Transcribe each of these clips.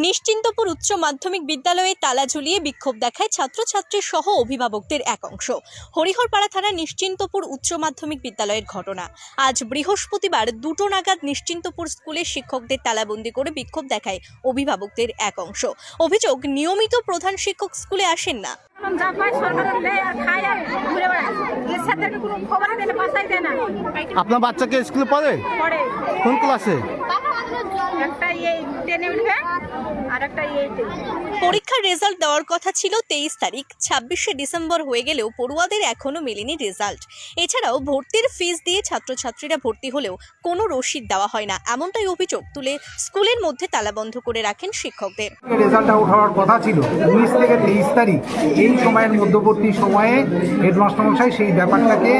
নিশ্চিন্তপুর উচ্চ মাধ্যমিক বিদ্যালয়ে তালা ঝুলিয়ে বিক্ষোভ দেখায় ছাত্রছাত্রী সহ অভিভাবকদের একাংশ। হরিহরপাড়া থানার নিশ্চিন্তপুর উচ্চ মাধ্যমিক বিদ্যালয়ের ঘটনা। আজ বৃহস্পতিবার 2টো নাগাদ নিশ্চিন্তপুর স্কুলে শিক্ষকদের তালাবন্দি করে বিক্ষোভ দেখায় অভিভাবকদের একাংশ। অভিযোগ, নিয়মিত প্রধান শিক্ষক স্কুলে আসেন না। আপনার বাচ্চাকে স্কুলে পড়ে? কোন ক্লাসে? পরীক্ষার রেজাল্ট দেওয়ার কথা ছিল 23 তারিখ। 26শে ডিসেম্বর হয়ে গেলেও পড়ুয়াদের এখনো মেলেনি রেজাল্ট। এছাড়াও ভর্তির ফিস দিয়ে ছাত্রছাত্রীরা ভর্তি হলেও কোনো রসিদ দেওয়া হয় না, এমনটাই অভিযোগ তুলে স্কুলের মধ্যে তালাবন্ধ করে রাখেন শিক্ষকদের। রেজাল্ট আউট হওয়ার কথা ছিল 19 থেকে 23 তারিখ। এই সময়ের মধ্যবর্তী সময়ে হেডমাস্টার মশাই সেই ব্যাপারটাকে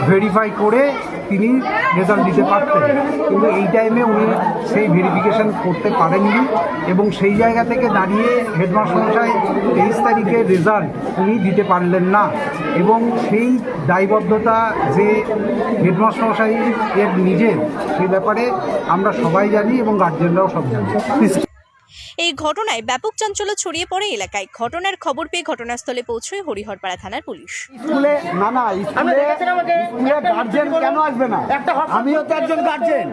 ভেরিফাই করে তিনি রেজাল্ট দিতে পারতেন, কিন্তু এই টাইমে উনি সেই ভেরিফিকেশন করতে পারেননি এবং সেই জায়গা থেকে দাঁড়িয়ে হেডমাস্টার মশাই 23 তারিখের রেজাল্ট উনি দিতে পারলেন না এবং সেই দায়বদ্ধতা যে হেডমাস্টার মশাই এর নিজের, সেই ব্যাপারে আমরা সবাই জানি এবং গার্জেনরাও সব জানি। এই ঘটনায় ব্যাপক চাঞ্চল্য ছড়িয়ে পড়ে এলাকায়। ঘটনার খবর পেয়ে ঘটনাস্থলে পৌঁছয় হরিহরপাড়া থানার পুলিশ। স্কুলে স্কুলে গার্জেন কেন আসবে না? আমিও তো একজন গার্জেন।